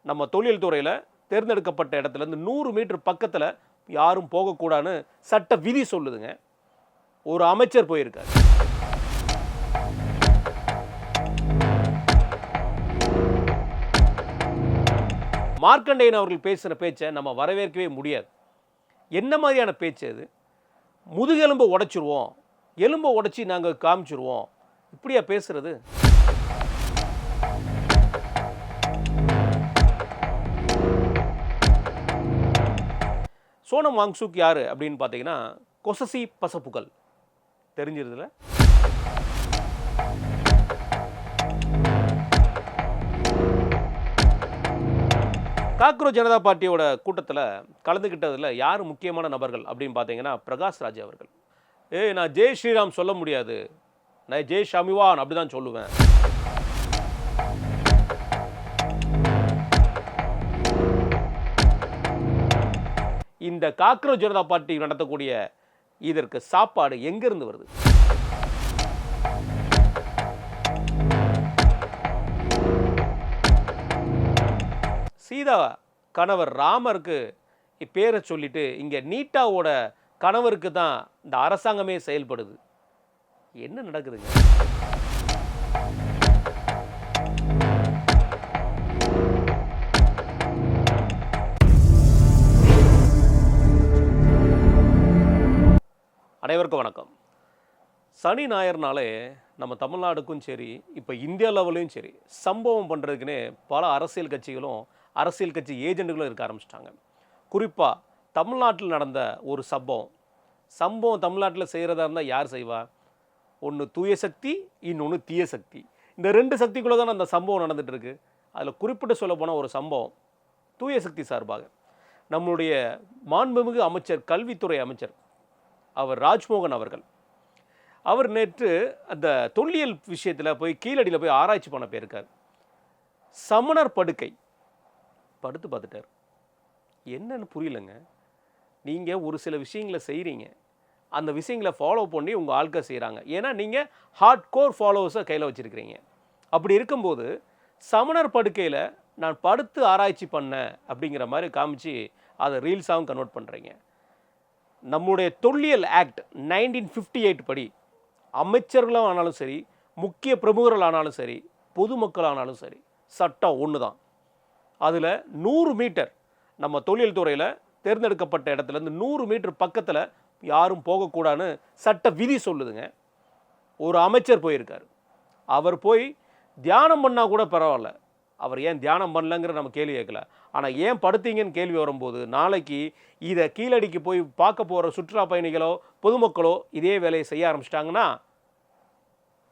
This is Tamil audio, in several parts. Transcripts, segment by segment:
நம்ம தொழில் துறையில் தேர்ந்தெடுக்கப்பட்ட இடத்துலேருந்து 100 மீட்டர் பக்கத்தில் யாரும் போகக்கூடாதுன்னு சட்ட விதி சொல்லுதுங்க. ஒரு அமைச்சர் போயிருக்கார். மார்க்கண்டேயன் அவர்கள் பேசின பேச்சை நம்ம வரவேற்கவே முடியாது. என்ன மாதிரியான பேச்சு அது? முதுகெலும்பை உடைச்சிருவோம், எலும்பை உடைச்சி நாங்கள் காமிச்சிருவோம், இப்படியா பேசுறது? சோனம் வாங்சுக் யாரு அப்படின்னு பார்த்தீங்கன்னா, கொசசி பசப்புகள் தெரிஞ்சிருதுல. காக்ரோச் ஜனதா பார்ட்டியோட கூட்டத்தில் கலந்துக்கிட்டதில் யார் முக்கியமான நபர்கள் அப்படின்னு பார்த்தீங்கன்னா, பிரகாஷ் ராஜ் அவர்கள். நான் ஜெய் ஸ்ரீராம் சொல்ல முடியாது, நான் ஜெய் ஷமிவான் அப்படி தான் சொல்லுவேன். இந்த காக்ரோச் ஜனதா பார்ட்டி நடத்தக்கூடிய இதற்கு சாப்பாடு எங்கிருந்து வருது? சீதா கணவர் ராமருக்கு பேரை சொல்லிட்டு இங்கே நீட்டாவோட கணவருக்கு தான் இந்த அரசாங்கமே செயல்படுது. என்ன நடக்குதுங்க? அனைவருக்கும் வணக்கம். சனி ஞாயிறுனாலே நம்ம தமிழ்நாடுக்கும் சரி, இப்போ இந்தியா லெவலையும் சரி, சம்பவம் பண்ணுறதுக்குன்னே பல அரசியல் கட்சிகளும் அரசியல் கட்சி ஏஜெண்டுகளும் இருக்க ஆரம்பிச்சிட்டாங்க. குறிப்பாக தமிழ்நாட்டில் நடந்த ஒரு சம்பவம் தமிழ்நாட்டில் செய்கிறதா இருந்தால் யார் செய்வா? ஒன்று தூய சக்தி, இன்னொன்று தீய சக்தி. இந்த ரெண்டு சக்திக்குள்ளே தான் அந்த சம்பவம் நடந்துகிட்டு இருக்குது. அதில் குறிப்பிட்டு சொல்ல போனால் ஒரு சம்பவம் தூய சக்தி சார்பாக நம்மளுடைய மாண்புமிகு அமைச்சர், கல்வித்துறை அமைச்சர் அவர் ராஜ்மோகன் அவர்கள், அவர் நேற்று அந்த தொல்லியல் விஷயத்தில் போய் கீழடியில் போய் ஆராய்ச்சி பண்ண போயிருக்கார். சமணர் படுக்கை படுத்து பார்த்துட்டார். என்னன்னு புரியலைங்க. நீங்கள் ஒரு சில விஷயங்களை செய்கிறீங்க, அந்த விஷயங்களை ஃபாலோ பண்ணி உங்கள் ஆட்கள் செய்கிறாங்க. ஏன்னா நீங்கள் ஹார்ட் கோர் ஃபாலோவர்ஸை கையில் வச்சுருக்கிறீங்க. அப்படி இருக்கும்போது சமணர் படுக்கையில் நான் படுத்து ஆராய்ச்சி பண்ணேன் அப்படிங்கிற மாதிரி காமிச்சு அதை ரீல்ஸாகவும் கன்வெர்ட் பண்ணுறீங்க. நம்முடைய தொல்லியல் ஆக்ட் 1958 படி அமைச்சர்களாக ஆனாலும் சரி, முக்கிய பிரமுகர்கள் ஆனாலும் சரி, பொதுமக்கள் ஆனாலும் சரி, சட்டம் ஒன்று தான். அதில் 100 மீட்டர் நம்ம தொழில் துறையில் தேர்ந்தெடுக்கப்பட்ட இடத்துலேருந்து 100 மீட்டர் பக்கத்தில் யாரும் போகக்கூடாதுன்னு சட்ட விதி சொல்லுதுங்க. ஒரு அமைச்சர் போயிருக்கார். அவர் போய் தியானம் பண்ணால் கூட பரவாயில்ல, அவர் ஏன் தியானம் பண்ணலங்கிற நம்ம கேள்வி கேட்கல. ஆனால் ஏன் படுத்தீங்கன்னு கேள்வி வரும்போது நாளைக்கு இதை கீழடிக்கு போய் பார்க்க போகிற சுற்றுலா பயணிகளோ பொதுமக்களோ இதே வேலையை செய்ய ஆரம்பிச்சிட்டாங்கன்னா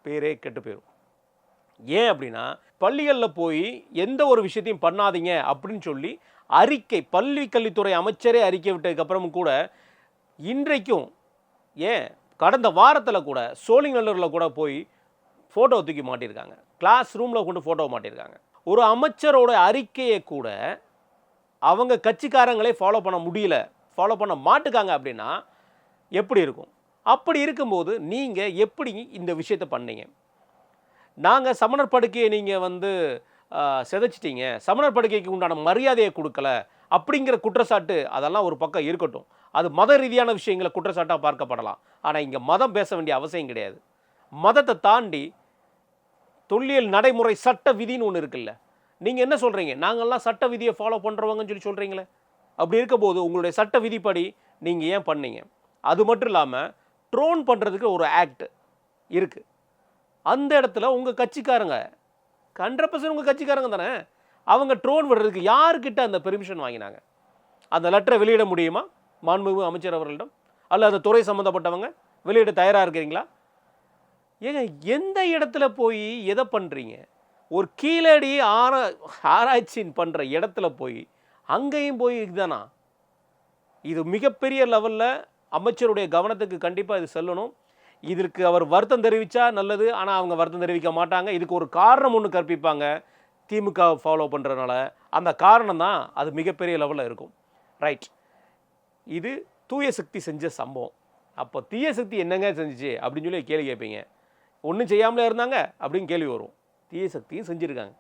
பேரே கெட்டு போயிடும். ஏன் அப்படின்னா, பள்ளிகளில் போய் எந்த ஒரு விஷயத்தையும் பண்ணாதீங்க அப்படின்னு சொல்லி அறிக்கை, பள்ளி கல்வித்துறை அமைச்சரே அறிக்கை விட்டதுக்கப்புறமும் கூட இன்றைக்கும், ஏன் கடந்த வாரத்தில் கூட சோழிங்கநல்லூரில் கூட போய் ஃபோட்டோ தூக்கி மாட்டியிருக்காங்க, கிளாஸ் ரூமில் கொண்டு ஃபோட்டோ மாட்டியிருக்காங்க. ஒரு அமைச்சரோட அறிக்கையை கூட அவங்க கட்சிக்காரங்களே ஃபாலோ பண்ண முடியல, ஃபாலோ பண்ண மாட்டுக்காங்க அப்படின்னா எப்படி இருக்கும்? அப்படி இருக்கும்போது நீங்கள் எப்படி இந்த விஷயத்தை பண்ணீங்க? நாங்கள் சமணர் படுக்கையை நீங்கள் சிதைச்சிட்டீங்க, சமணர் படுக்கைக்கு உண்டான மரியாதையை கொடுக்கல அப்படிங்கிற குற்றச்சாட்டு அதெல்லாம் ஒரு பக்கம் இருக்கட்டும். அது மத ரீதியான விஷயங்களை குற்றச்சாட்டாக பார்க்கப்படலாம். ஆனால் இங்கே மதம் பேச வேண்டிய அவசியம் கிடையாது. மதத்தை தாண்டி தொல்லியல் நடைமுறை சட்ட விதின்னு ஒன்று இருக்குல்ல. நீங்கள் என்ன சொல்கிறீங்க? நாங்கள்லாம் சட்ட விதியை ஃபாலோ பண்ணுறவங்கன்னு சொல்லி சொல்கிறீங்களே. அப்படி இருக்கும்போது உங்களுடைய சட்ட விதிப்படி நீங்கள் ஏன் பண்ணீங்க? அது மட்டும் இல்லாமல் ட்ரோன் பண்ணுறதுக்கு ஒரு ஆக்ட் இருக்குது. அந்த இடத்துல உங்கள் கட்சிக்காரங்க 100% உங்கள் கட்சிக்காரங்க தானே, அவங்க ட்ரோன் விடுறதுக்கு யாருக்கிட்ட அந்த பெர்மிஷன் வாங்கினாங்க? அந்த லெட்டரை வெளியிட முடியுமா மாண்புமிகு அமைச்சர் அவர்களிடம்? அல்ல அந்த துறை சம்மந்தப்பட்டவங்க வெளியிட தயாராக இருக்கிறீங்களா? ஏங்க, எந்த இடத்துல போய் எதை பண்ணுறீங்க? ஒரு கீழடி ஆராய்ச்சி பண்ணுற இடத்துல போய் அங்கேயும் போய் இதுதானா? இது மிகப்பெரிய லெவலில் அமைச்சருடைய கவனத்துக்கு கண்டிப்பாக இது செல்லணும். இதற்கு அவர் வருத்தம் தெரிவித்தா நல்லது, ஆனால் அவங்க வருத்தம் தெரிவிக்க மாட்டாங்க. இதுக்கு ஒரு காரணம் ஒன்று கற்பிப்பாங்க, திமுக ஃபாலோ பண்ணுறதுனால. அந்த காரணம் தான் அது மிகப்பெரிய லெவலில் இருக்கும். ரைட், இது தூய சக்தி செஞ்ச சம்பவம். அப்போ தீய சக்தி என்னங்க செஞ்சிச்சு அப்படின்னு சொல்லி கேள்வி கேட்பீங்க. ஒன்றும் செய்யாமலே இருந்தாங்க அப்படின்னு கேள்வி வரும். தீய சக்தியும் செஞ்சுருக்காங்க.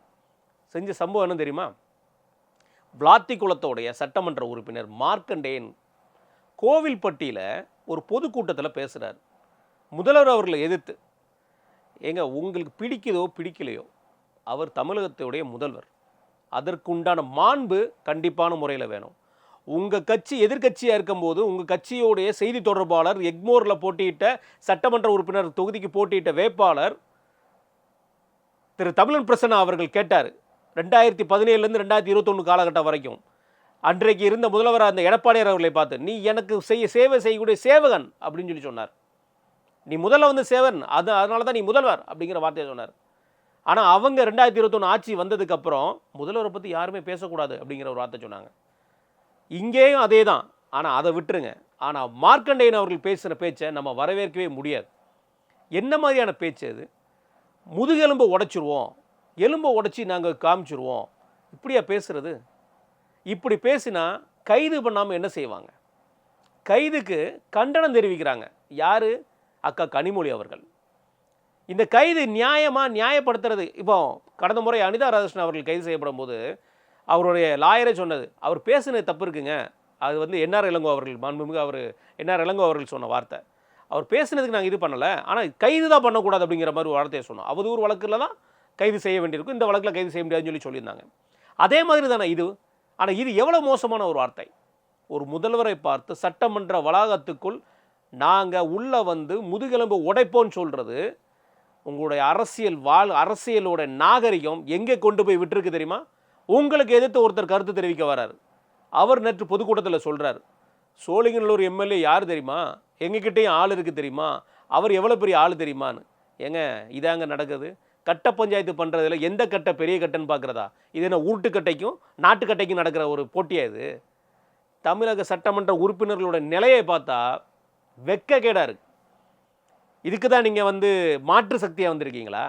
செஞ்ச சம்பவம் என்ன தெரியுமா? விளாத்திக்குளத்தோடைய சட்டமன்ற உறுப்பினர் மார்க்கண்டேயன் கோவில்பட்டியில் ஒரு பொதுக்கூட்டத்தில் பேசுகிறார். முதல்வர் அவர்களை எதிர்த்து. ஏங்க, உங்களுக்கு பிடிக்குதோ பிடிக்கலையோ, அவர் தமிழகத்துடைய முதல்வர். அதற்குண்டான மாண்பு கண்டிப்பான முறையில் வேணும். உங்கள் கட்சி எதிர்கட்சியாக இருக்கும்போது உங்கள் கட்சியோடைய செய்தி தொடர்பாளர், எக்மோரில் போட்டியிட்ட சட்டமன்ற உறுப்பினர் தொகுதிக்கு போட்டியிட்ட வேட்பாளர் திரு தமிழன் பிரசன்னா அவர்கள் கேட்டார். 2017 2021 காலகட்டம் வரைக்கும் அன்றைக்கு இருந்த முதல்வர் அந்த எடப்பாடியார் அவர்களை பார்த்து, நீ எனக்கு சேவை செய்யக்கூடிய சேவகன் அப்படின்னு சொல்லி சொன்னார். நீ முதல்ல வந்து சேவன், அதனால தான் நீ முதல்வர் அப்படிங்கிற வார்த்தையை சொன்னார். ஆனால் அவங்க 2021 ஆட்சி வந்ததுக்கப்புறம் முதல்வரை பற்றி யாருமே பேசக்கூடாது அப்படிங்கிற ஒரு வார்த்தை சொன்னாங்க. இங்கேயும் அதே தான். ஆனால் அதை விட்டுருங்க. ஆனால் மார்க்கண்டேயன் அவர்கள் பேசுகிற பேச்சை நம்ம வரவேற்கவே முடியாது. என்ன மாதிரியான பேச்சு அது? முதுகெலும்பை உடைச்சிருவோம், எலும்பை உடைச்சி நாங்கள் காமிச்சிருவோம், இப்படியா பேசுகிறது? இப்படி பேசினா கைது பண்ணாமல் என்ன செய்வாங்க? கைதுக்கு கண்டனம் தெரிவிக்கிறாங்க. யார்? அக்கா கனிமொழி அவர்கள். இந்த கைது நியாயப்படுத்துறது. இப்போ கடந்த முறை அனிதா ராதாகிருஷ்ணன் அவர்கள் கைது செய்யப்படும் போது அவருடைய லாயரே சொன்னது, அவர் பேசுனது தப்பு இருக்குங்க. அது வந்து என்ஆர் இளங்கோ அவர்கள், மாண்புமிகு அவர் என்ஆர் இளங்கோ அவர்கள் சொன்ன வார்த்தை. அவர் பேசுனதுக்கு நாங்கள் இது பண்ணலை, ஆனால் கைது தான் பண்ணக்கூடாது அப்படிங்கிற மாதிரி ஒரு வார்த்தையை சொன்னோம். அவதூறு வழக்கில் தான் கைது செய்ய வேண்டியிருக்கும், இந்த வழக்கில் கைது செய்ய முடியாதுன்னு சொல்லியிருந்தாங்க. அதே மாதிரி தானே இது. ஆனால் இது எவ்வளோ மோசமான ஒரு வார்த்தை! ஒரு முதல்வரை பார்த்து சட்டமன்ற வளாகத்துக்குள் நாங்கள் உள்ளே வந்து முதுகெலும்பு உடைப்போன்னு சொல்கிறது, உங்களுடைய அரசியலோட நாகரிகம் எங்கே கொண்டு போய் விட்டுருக்கு தெரியுமா? உங்களுக்கு எதிர்த்து ஒருத்தர் கருத்து தெரிவிக்க வராரு. அவர் நேற்று பொதுக்கூட்டத்தில் சொல்கிறார், சோழிங்கநல்லூர் எம்எல்ஏ யார் தெரியுமா, எங்ககிட்டையும் ஆள் இருக்குது தெரியுமா, அவர் எவ்வளோ பெரிய ஆள் தெரியுமான்னு. ஏங்க, இதாங்க நடக்குது. கட்ட பஞ்சாயத்து பண்ணுறதுல எந்த கட்டை பெரிய கட்டைன்னு பார்க்குறதா? இது என்ன உருட்டுக்கட்டைக்கும் நாட்டுக்கட்டைக்கும் நடக்கிற ஒரு போட்டியா இது? தமிழக சட்டமன்ற உறுப்பினர்களோட நிலையை பார்த்தா வெட்கக்கேடாக இருக்குது. இதுக்கு தான் நீங்கள் வந்து மாற்று சக்தியாக வந்திருக்கீங்களா?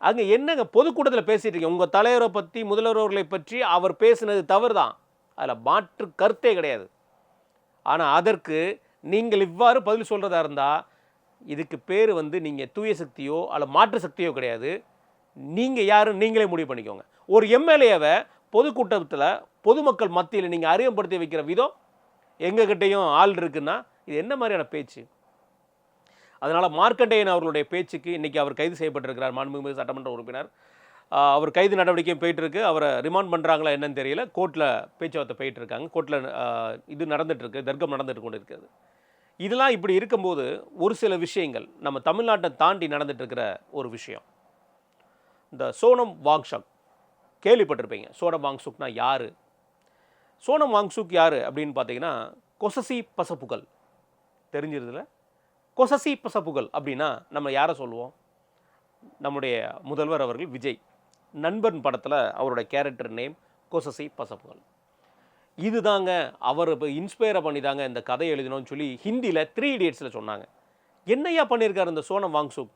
அங்கே என்னங்க பொதுக்கூட்டத்தில் பேசிகிட்டு இருக்கீங்க? உங்கள் தலைவரை பற்றி, முதல்வர்களை பற்றி அவர் பேசினது தவறு தான், அதில் மாற்று கருத்தே கிடையாது. ஆனால் அதற்கு நீங்கள் இவ்வாறு பதில் சொல்கிறதா இருந்தால் இதுக்கு பேர் வந்து நீங்கள் தூய சக்தியோ அல்ல மாற்று சக்தியோ கிடையாது. நீங்கள் யாரும் நீங்களே முடிவு பண்ணிக்கோங்க. ஒரு எம்எல்ஏவை பொதுக்கூட்டத்தில் பொதுமக்கள் மத்தியில் நீங்கள் அறிமுகப்படுத்தி வைக்கிற விதம் எங்ககிட்டையும் ஆள் இருக்குன்னா இது என்ன மாதிரியான பேச்சு? அதனால் மார்க்கண்டேயன் அவர்களுடைய பேச்சுக்கு இன்றைக்கி அவர் கைது செய்யப்பட்டிருக்கிறார், மாண்புமிகு சட்டமன்ற உறுப்பினர். அவர் கைது நடவடிக்கையும் போயிட்டுருக்கு. அவரை ரிமாண்ட் பண்ணுறாங்களா என்னன்னு தெரியல. கோர்ட்டில் பேச்சுவார்த்தை போயிட்டுருக்காங்க. கோர்ட்டில் இது நடந்துகிட்ருக்கு, தர்க்கம் நடந்துட்டு கொண்டு இருக்கிறது. இதெல்லாம் இப்படி இருக்கும்போது ஒரு சில விஷயங்கள் நம்ம தமிழ்நாட்டை தாண்டி நடந்துகிட்ருக்கிற ஒரு விஷயம். இந்த சோனம் வாங்சுக் கேள்விப்பட்டிருப்பீங்க. சோனம் வாங்சுக்னா யார்? சோனம் வாங்சுக் யார் அப்படின்னு பார்த்தீங்கன்னா, கொசசி பசப்புகள் தெரிஞ்சிருதுல. கொசசி பசப்புகள் அப்படின்னா நம்ம யாரை சொல்லுவோம்? நம்முடைய முதல்வர் அவர்கள் விஜய். நண்பன் படத்தில் அவருடைய கேரக்டர் நேம் கொசசி பசப்புகள். இது தாங்க அவர் இப்போ இன்ஸ்பயரை பண்ணி தாங்க இந்த கதை எழுதினோன்னு சொல்லி ஹிந்தியில் 3 Idiotsல சொன்னாங்க. என்னையா பண்ணியிருக்காரு இந்த சோனம் வாங்சுக்?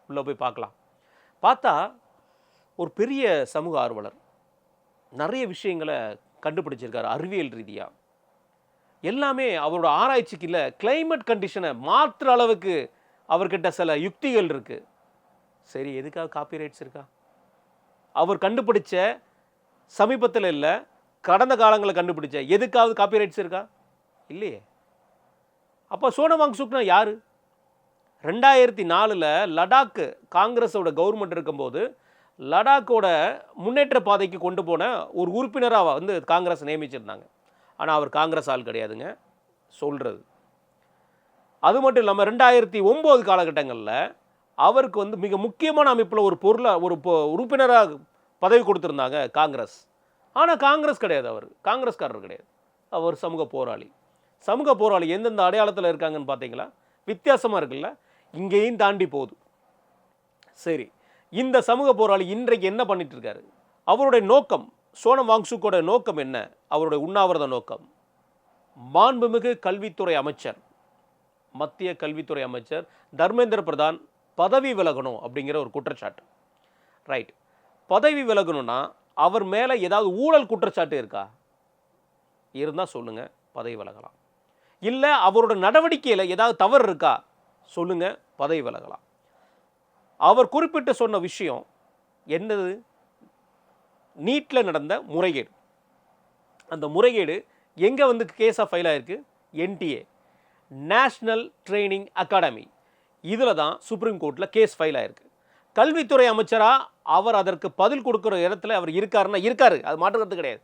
உள்ளே போய் பார்க்கலாம். பார்த்தா ஒரு பெரிய சமூக ஆர்வலர், நிறைய விஷயங்களை கண்டுபிடிச்சிருக்காரு அறிவியல் ரீதியாக. எல்லாமே அவரோட ஆராய்ச்சிக்கு இல்லை, கிளைமேட் கண்டிஷனை மாற்றுற அளவுக்கு அவர்கிட்ட சில யுக்திகள் இருக்குது. சரி, எதுக்காக காப்பிரைட்ஸ் இருக்கா? அவர் கண்டுபிடிச்ச சமீபத்தில் இல்லை, கடந்த காலங்களில் கண்டுபிடிச்ச எதுக்காவது காப்பிரைட்ஸ் இருக்கா? இல்லையே. அப்போ சோனம் வாங்சுக்னா யார்? 2004 லடாக் காங்கிரஸோட கவர்மெண்ட் இருக்கும்போது லடாக்கோட முன்னேற்ற பாதைக்கு கொண்டு போன ஒரு உறுப்பினராக வந்து காங்கிரஸ் நியமிச்சிருந்தாங்க. ஆனால் அவர் காங்கிரஸ் ஆள் கிடையாதுங்க சொல்கிறது. அது மட்டும் இல்லாமல் 2009 காலகட்டங்களில் அவருக்கு வந்து மிக முக்கியமான அமைப்பில் ஒரு உறுப்பினராக பதவி கொடுத்துருந்தாங்க காங்கிரஸ். ஆனால் காங்கிரஸ் கிடையாது, அவர் காங்கிரஸ்காரர் கிடையாது, அவர் சமூக போராளி. சமூக போராளி எந்தெந்த அடையாளத்தில் இருக்காங்கன்னு பார்த்தீங்களா? வித்தியாசமாக இருக்குல்ல? இங்கேயும் தாண்டி போகுது. சரி, இந்த சமூக போராளி இன்றைக்கு என்ன பண்ணிட்டு இருக்காரு? அவருடைய நோக்கம், சோனம் வாங்சுக்கோட நோக்கம் என்ன? அவருடைய உண்ணாவிரத நோக்கம், மாண்புமிகு கல்வித்துறை அமைச்சர், மத்திய கல்வித்துறை அமைச்சர் தர்மேந்திர பிரதான் பதவி விலகணும் அப்படிங்கிற ஒரு குற்றச்சாட்டு. ரைட், பதவி விலகணும்னா அவர் மேலே ஏதாவது ஊழல் குற்றச்சாட்டு இருக்கா? இருந்தால் சொல்லுங்கள், பதவி விலகலாம். இல்லை அவரோட நடவடிக்கையில் ஏதாவது தவறு இருக்கா? சொல்லுங்கள், பதவி விலகலாம். அவர் குறிப்பிட்டு சொன்ன விஷயம் என்னது? நீட்டில் நடந்த முறைகேடு. அந்த முறைகேடு எங்கே வந்து கேஸாக ஃபைல் ஆயிருக்கு? என்டிஏ, நேஷ்னல் ட்ரைனிங் அகாடமி, இதில் தான் சுப்ரீம் கோர்ட்டில் கேஸ் ஃபைல் ஆயிருக்கு. கல்வித்துறை அமைச்சராக அவர் அதற்கு பதில் கொடுக்குற இடத்துல அவர் இருக்காருன்னா இருக்காரு, அது மாற்றுறது கிடையாது.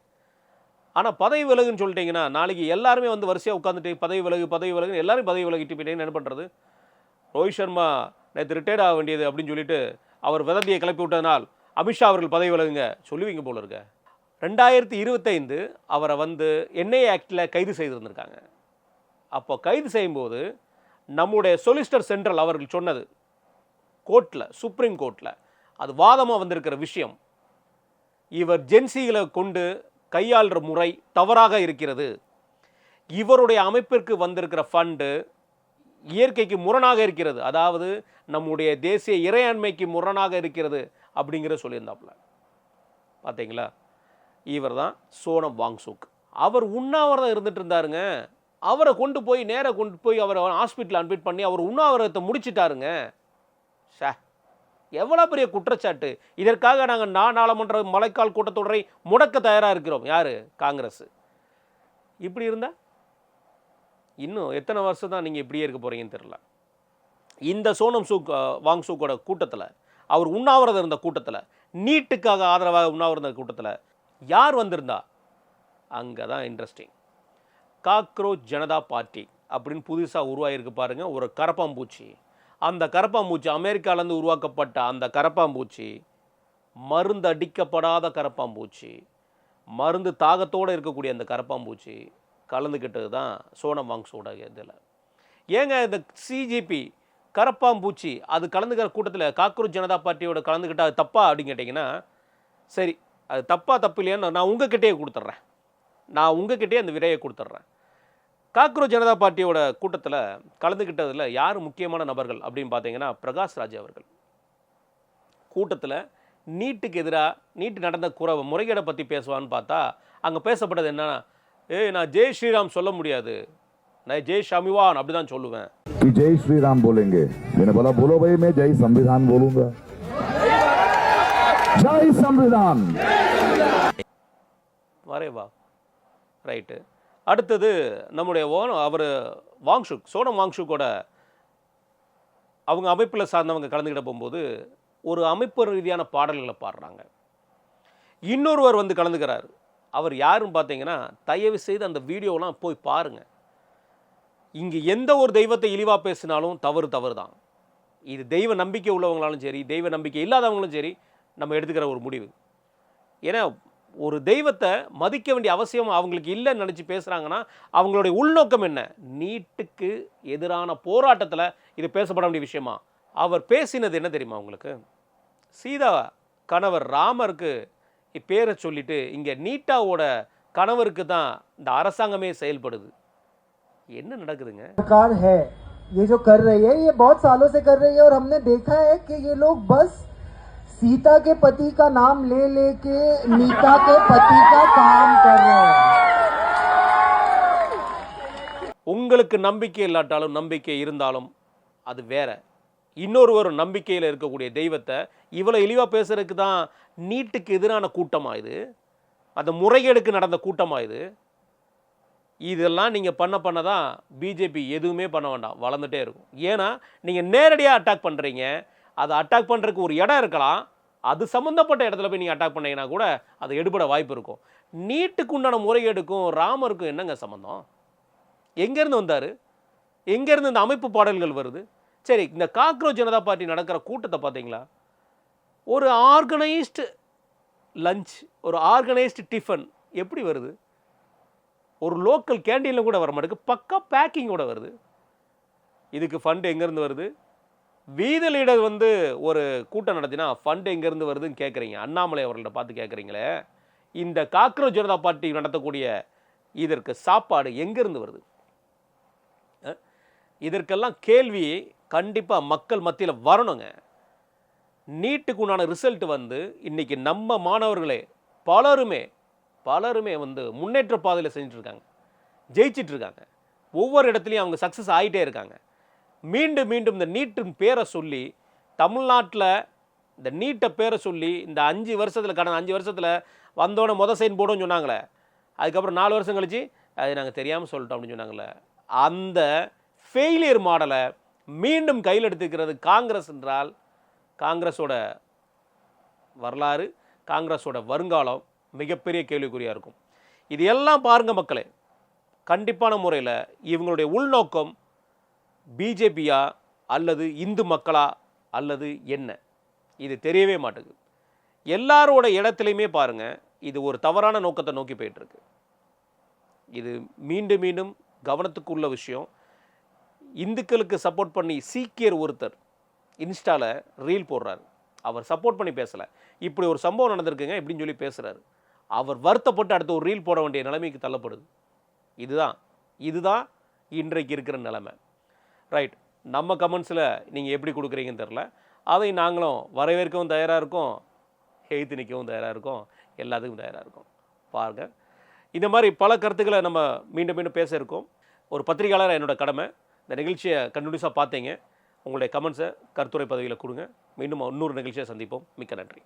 ஆனால் பதவி விலகுன்னு சொல்லிட்டீங்கன்னா நாளைக்கு எல்லாருமே வந்து வரிசையாக உட்காந்துட்டு பதவி விலகுன்னு எல்லாரும் பதவி விலகிட்டு போயிட்டீங்கன்னு என்ன பண்ணுறது? ரோஹித் சர்மா நேற்று ரிட்டையர்ட் ஆக வேண்டியது அப்படின்னு சொல்லிட்டு அவர் வதந்தியை கிளப்பி விட்டதனால் அமித்ஷா அவர்கள் பதவி விலகுங்க சொல்லுவீங்க போல இருக்க. 2025 அவரை வந்து என்ஐஏ ஆக்டில் கைது செய்திருந்திருக்காங்க. அப்போ கைது செய்யும்போது நம்முடைய சொலிசிட்டர் ஜெனரல் அவர்கள் சொன்னது கோர்ட்டில், சுப்ரீம் கோர்ட்டில் அது வாதமாக வந்திருக்கிற விஷயம், இவர் ஜென்சிகளை கொண்டு கையாளுற முறை தவறாக இருக்கிறது, இவருடைய அமைப்பிற்கு வந்திருக்கிற ஃபண்டு இயற்கைக்கு முரணாக இருக்கிறது, அதாவது நம்முடைய தேசிய இறையாண்மைக்கு முரணாக இருக்கிறது அப்படிங்கிற சொல்லியிருந்தாப்புல. பார்த்தீங்களா? இவர் தான் சோனம் வாங்சுக். அவர் உண்ணாவிரதம் இருந்துட்டு இருந்தாருங்க. அவரை கொண்டு போய் அவரை ஹாஸ்பிட்டல் அட்மிட் பண்ணி அவர் உண்ணாவிரதத்தை முடிச்சிட்டாருங்க. ஷே, எவ்வளோ பெரிய குற்றச்சாட்டு! இதற்காக நாங்கள் நாடாளுமன்ற மழைக்கால் கூட்டத்தொடரை முடக்க தயாராக இருக்கிறோம். யார்? காங்கிரஸ். இப்படி இருந்தால் இன்னும் எத்தனை வருஷம் தான் நீங்கள் இப்படியே இருக்க போகிறீங்கன்னு தெரியல. இந்த சோனம் வாங்சுக்கோட கூட்டத்தில், அவர் உண்ணாவிரதம் இருந்த கூட்டத்தில், நீட்டுக்காக ஆதரவாக உண்ணாவிரத கூட்டத்தில் யார் வந்திருந்தா? அங்கே தான் இன்ட்ரெஸ்டிங். காக்ரோச் ஜனதா பார்ட்டி அப்படின்னு புதுசாக உருவாகிருக்கு பாருங்கள், ஒரு கரப்பாம்பூச்சி. அந்த கரப்பாம்பூச்சி அமெரிக்காவிலேருந்து உருவாக்கப்பட்ட அந்த கரப்பாம்பூச்சி, மருந்து அடிக்கப்படாத கரப்பாம்பூச்சி, மருந்து தாகத்தோடு இருக்கக்கூடிய அந்த கரப்பாம்பூச்சி கலந்துக்கிட்டது தான் சோனம் வாங்சுக்கோட இதில். ஏங்க இந்த சிஜிபி கரப்பாம்பூச்சி அது கலந்துக்கிற கூட்டத்தில் காக்ரோச் ஜனதா பார்ட்டியோட கலந்துக்கிட்டால் அது தப்பா அப்படின்னு கேட்டிங்கன்னா, சரி அது தப்பு இல்லையான்னு நான் உங்ககிட்டயே கொடுத்துட்றேன். அந்த விரையை கொடுத்துட்றேன். காக்ரோச் ஜனதா பார்ட்டியோட கூட்டத்தில் கலந்துக்கிட்டதில் யார் முக்கியமான நபர்கள் அப்படின்னு பார்த்தீங்கன்னா, பிரகாஷ் ராஜ் அவர்கள். கூட்டத்தில் நீட்டுக்கு எதிராக நீட்டு நடந்த முறைகேடை பற்றி பேசுவான்னு பார்த்தா அங்கே பேசப்பட்டது என்னன்னா, நான் ஜெய் ஸ்ரீராம் சொல்ல முடியாது, நான் ஜெய் ஷமிவான் அப்படி தான் சொல்லுவேன். ஜெய் ஸ்ரீராம் போலேங்க. मैंने बोला बोलो भाई मैं जय संविधान बोलूंगा. जय संविधान. வரேவா ரைட்டு. அடுத்தது நம்முடைய அவர் சோனம் வாங்சுக்கோட அவங்க அமைப்பில் சார்ந்தவங்க கலந்துக்கிட்ட போகும்போது ஒரு அமைப்பு ரீதியான பாடல்களை பாடுறாங்க. இன்னொருவர் வந்து கலந்துக்கிறார். அவர் யாருன்னு பார்த்தீங்கன்னா, தயவு செய்து அந்த வீடியோலாம் போய் பாருங்கள். இங்கே எந்த ஒரு தெய்வத்தை இழிவாக பேசினாலும் தவறு தான். இது தெய்வ நம்பிக்கை உள்ளவங்களாலும் சரி, தெய்வ நம்பிக்கை இல்லாதவங்களும் சரி, நம்ம எடுத்துக்கிற ஒரு முடிவு. ஏன்னா ஒரு தெய்வத்தை மதிக்க வேண்டிய அவசியம் அவங்களுக்கு இல்லைன்னு நினச்சி பேசுகிறாங்கன்னா அவங்களுடைய உள்நோக்கம் என்ன? நீட்டுக்கு எதிரான போராட்டத்தில் இது பேசப்பட வேண்டிய விஷயமா? அவர் பேசினது என்ன தெரியுமா உங்களுக்கு? சீதா கணவர் ராமருக்கு பேரை சொல்லிட்டு இங்கே நீட்டாவோட கணவருக்கு தான் இந்த அரசாங்கமே செயல்படுது. என்ன நடக்குதுங்க? सरकार है ये जो कर रही है, ये बहुत सालों से कर रही है और हमने देखा है कि ये लोग बस सीता के पति का नाम ले लेके नीता के पति का काम कर रहे हैं. உங்களுக்கு நம்பிக்கை இல்லாட்டாலும் நம்பிக்கை இருந்தாலும் அது வேற. இன்னொரு நம்பிக்கையில் இருக்கக்கூடிய தெய்வத்தை இவ்வளோ இழிவாக பேசுறதுக்கு தான் நீட்டுக்கு எதிரான கூட்டமாக இது, அந்த முறைகேடுக்கு நடந்த கூட்டமாக இது. இதெல்லாம் நீங்கள் பண்ண தான் பிஜேபி எதுவுமே பண்ண வேண்டாம், வளர்ந்துட்டே இருக்கும். ஏன்னா நீங்கள் நேரடியாக அட்டாக் பண்ணுறீங்க. அதை அட்டாக் பண்ணுறதுக்கு ஒரு இடம் இருக்கலாம், அது சம்மந்தப்பட்ட இடத்துல போய் நீங்கள் அட்டாக் பண்ணீங்கன்னா கூட அது எடுபட வாய்ப்பு இருக்கும். நீட்டுக்கு உண்டான முறைகேடுக்கும் ராமருக்கும் என்னங்க சம்மந்தம்? எங்கேருந்து வந்தார்? எங்கேருந்து இந்த அமைப்பு பாடல்கள் வருது? சரி, இந்த காக்ரோச் ஜனதா பார்ட்டி நடக்கிற கூட்டத்தை பார்த்தீங்களா? ஒரு ஆர்கனைஸ்டு லஞ்ச், ஒரு ஆர்கனைஸ்டு டிஃபன் எப்படி வருது? ஒரு லோக்கல் கேண்டீனில் கூட வர மாட்டேங்குது, பக்கா பேக்கிங்கோட வருது. இதுக்கு ஃபண்டு எங்கேருந்து வருது? வீதி லீடர் வந்து ஒரு கூட்டம் நடத்தினா ஃபண்டு எங்கேருந்து வருதுன்னு கேட்குறீங்க. அண்ணாமலை அவர்கள்ட்ட பார்த்து கேட்குறீங்களே, இந்த காக்ரோச் ஜனதா பார்ட்டி நடத்தக்கூடிய இதற்கு சாப்பாடு எங்கேருந்து வருது? இதற்கெல்லாம் கேள்வி கண்டிப்பாக மக்கள் மத்தியில் வரணுங்க. நீட்டுக்கு உண்டான ரிசல்ட் வந்து இன்றைக்கி நம்ம மாணவர்களே பலருமே வந்து முன்னேற்ற பாதையில் செஞ்சுட்ருக்காங்க, ஜெயிச்சிட்ருக்காங்க. ஒவ்வொரு இடத்துலையும் அவங்க சக்ஸஸ் ஆகிட்டே இருக்காங்க. மீண்டும் இந்த நீட்டின் பேரை சொல்லி தமிழ்நாட்டில் இந்த நீட்டை பேரை சொல்லி இந்த கடந்த 5 வருஷத்தில் வந்தோடனே சைன் போடுன்னு சொன்னாங்களே, அதுக்கப்புறம் 4 வருஷம் கழிச்சு அது நாங்கள் தெரியாமல் சொல்லிட்டோம் அப்படின்னு சொன்னாங்கல்ல, அந்த ஃபெயிலியர் மாடலை மீண்டும் கையில் எடுத்துக்கிறது காங்கிரஸ் என்றால் காங்கிரஸோட வரலாறு, காங்கிரஸோட வருங்காலம் மிகப்பெரிய கேள்விக்குறியாக இருக்கும். இது எல்லாம் பாருங்க மக்களே, கண்டிப்பான முறையில் இவங்களுடைய உள்நோக்கம் பிஜேபியா அல்லது இந்து மக்களா அல்லது என்ன, இது தெரியவே மாட்டேங்குது. எல்லாரோட இடத்துலையுமே பாருங்க, இது ஒரு தவறான நோக்கத்தை நோக்கி போயிட்டுருக்கு. இது மீண்டும் மீண்டும் கவனத்துக்கு உள்ள விஷயம். இந்துக்களுக்கு சப்போர்ட் பண்ணி சீக்கியர் ஒருத்தர் இன்ஸ்டாவில் ரீல் போடுறாரு. அவர் சப்போர்ட் பண்ணி பேசலை, இப்படி ஒரு சம்பவம் நடந்திருக்குங்க இப்படின்னு சொல்லி பேசுகிறாரு. அவர் வருத்தப்பட்டு அடுத்த ஒரு ரீல் போட வேண்டிய நிலைமைக்கு தள்ளப்படுது. இதுதான் இன்றைக்கு இருக்கிற நிலைமை. ரைட், நம்ம கமெண்ட்ஸில் நீங்கள் எப்படி கொடுக்குறீங்கன்னு தெரில. அதை நாங்களும் வரவேற்கவும் தயாராக இருக்கோம், எய்த்து நிற்கவும் தயாராக இருக்கோம், எல்லாத்துக்கும் தயாராக இருக்கோம். பாருங்கள், இந்த மாதிரி பல கருத்துக்களை நம்ம மீண்டும் மீண்டும் பேச இருக்கோம். ஒரு பத்திரிகையாளர் என்னோட கடமை. இந்த நிகழ்ச்சியை கண்டினியூஸாக பார்த்தீங்க. உங்களுடைய கமெண்ட்ஸை கருத்துரை பதவியில் கொடுங்க. மீண்டும் இன்னொரு நிகழ்ச்சியை சந்திப்போம். மிக்க நன்றி.